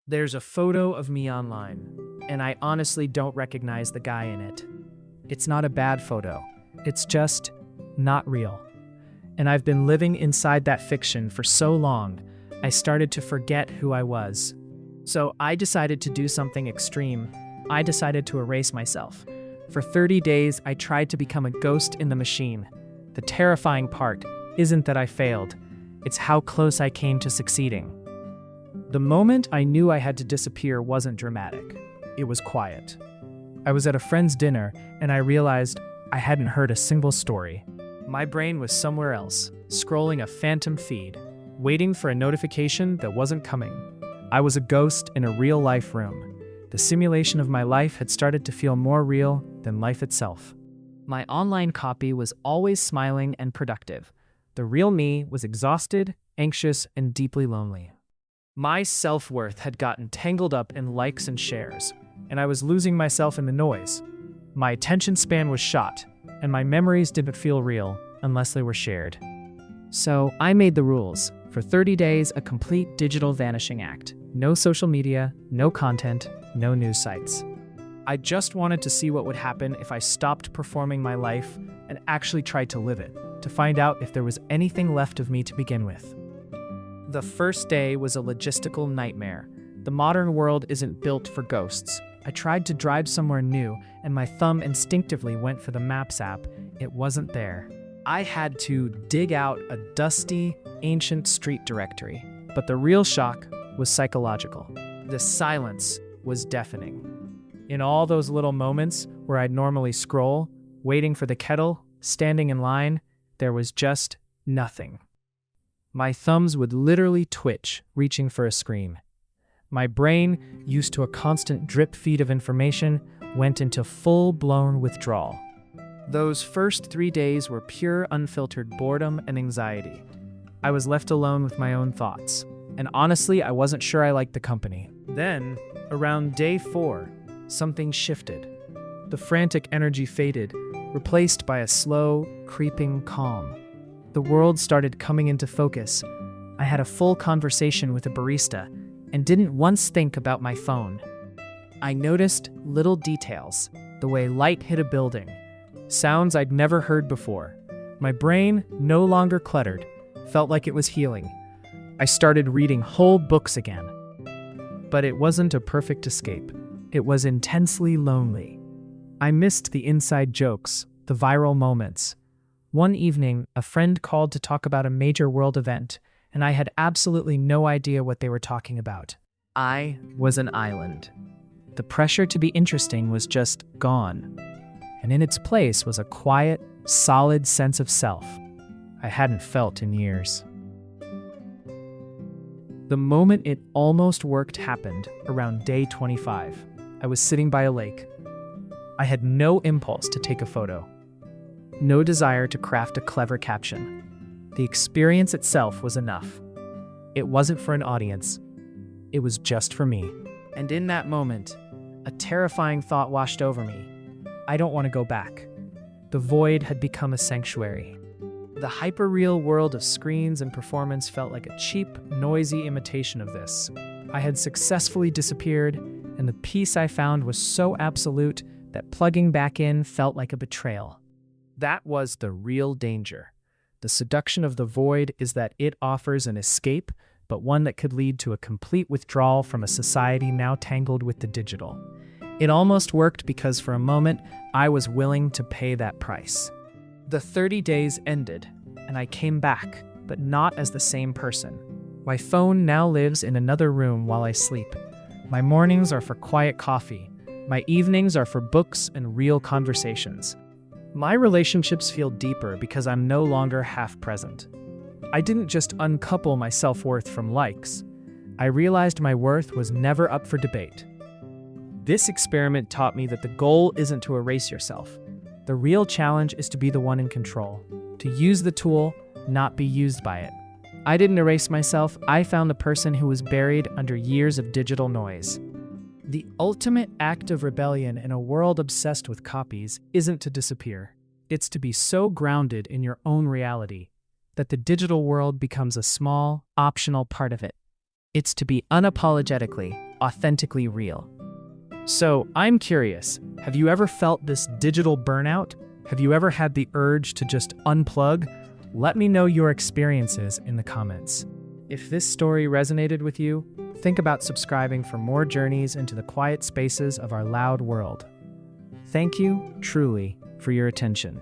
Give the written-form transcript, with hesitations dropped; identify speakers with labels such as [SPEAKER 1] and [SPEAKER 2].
[SPEAKER 1] There's a photo of me online, and I honestly don't recognize the guy in it. It's not a bad photo. It's just not real. And I've been living inside that fiction for so long, I started to forget who I was. So I decided to do something extreme. I decided to erase myself. For 30 days, I tried to become a ghost in the machine. The terrifying part isn't that I failed, it's how close I came to succeeding. The moment I knew I had to disappear wasn't dramatic. It was quiet. I was at a friend's dinner, and I realized I hadn't heard a single story. My brain was somewhere else, scrolling a phantom feed, waiting for a notification that wasn't coming. I was a ghost in a real-life room. The simulation of my life had started to feel more real than life itself. My online copy was always smiling and productive. The real me was exhausted, anxious, and deeply lonely. My self-worth had gotten tangled up in likes and shares, and I was losing myself in the noise. My attention span was shot, and my memories didn't feel real unless they were shared. So I made the rules. For 30 days, a complete digital vanishing act. No social media, no content, no news sites. I just wanted to see what would happen if I stopped performing my life and actually tried to live it, to find out if there was anything left of me to begin with. The first day was a logistical nightmare. The modern world isn't built for ghosts. I tried to drive somewhere new, and my thumb instinctively went for the Maps app. It wasn't there. I had to dig out a dusty, ancient street directory. But the real shock was psychological. The silence was deafening. In all those little moments where I'd normally scroll, waiting for the kettle, standing in line, there was just nothing. My thumbs would literally twitch, reaching for a screen. My brain, used to a constant drip feed of information, went into full-blown withdrawal. Those first 3 days were pure, unfiltered boredom and anxiety. I was left alone with my own thoughts, and honestly, I wasn't sure I liked the company. Then, around day 4, something shifted. The frantic energy faded, replaced by a slow, creeping calm. The world started coming into focus. I had a full conversation with a barista and didn't once think about my phone. I noticed little details, the way light hit a building, sounds I'd never heard before. My brain, no longer cluttered, felt like it was healing. I started reading whole books again. But it wasn't a perfect escape. It was intensely lonely. I missed the inside jokes, the viral moments. One evening, a friend called to talk about a major world event, and I had absolutely no idea what they were talking about. I was an island. The pressure to be interesting was just gone, and in its place was a quiet, solid sense of self I hadn't felt in years. The moment it almost worked happened around day 25. I was sitting by a lake. I had no impulse to take a photo, no desire to craft a clever caption. The experience itself was enough. It wasn't for an audience. It was just for me. And in that moment, a terrifying thought washed over me. I don't want to go back. The void had become a sanctuary. The hyperreal world of screens and performance felt like a cheap, noisy imitation of this. I had successfully disappeared, and the peace I found was so absolute that plugging back in felt like a betrayal. That was the real danger. The seduction of the void is that it offers an escape, but one that could lead to a complete withdrawal from a society now tangled with the digital. It almost worked because for a moment, I was willing to pay that price. The 30 days ended, and I came back, but not as the same person. My phone now lives in another room while I sleep. My mornings are for quiet coffee. My evenings are for books and real conversations. My relationships feel deeper because I'm no longer half present. I didn't just uncouple my self-worth from likes. I realized my worth was never up for debate. This experiment taught me that the goal isn't to erase yourself. The real challenge is to be the one in control, to use the tool, not be used by it. I didn't erase myself. I found the person who was buried under years of digital noise. The ultimate act of rebellion in a world obsessed with copies isn't to disappear. It's to be so grounded in your own reality that the digital world becomes a small, optional part of it. It's to be unapologetically, authentically real. So, I'm curious, have you ever felt this digital burnout? Have you ever had the urge to just unplug? Let me know your experiences in the comments. If this story resonated with you, think about subscribing for more journeys into the quiet spaces of our loud world. Thank you, truly, for your attention.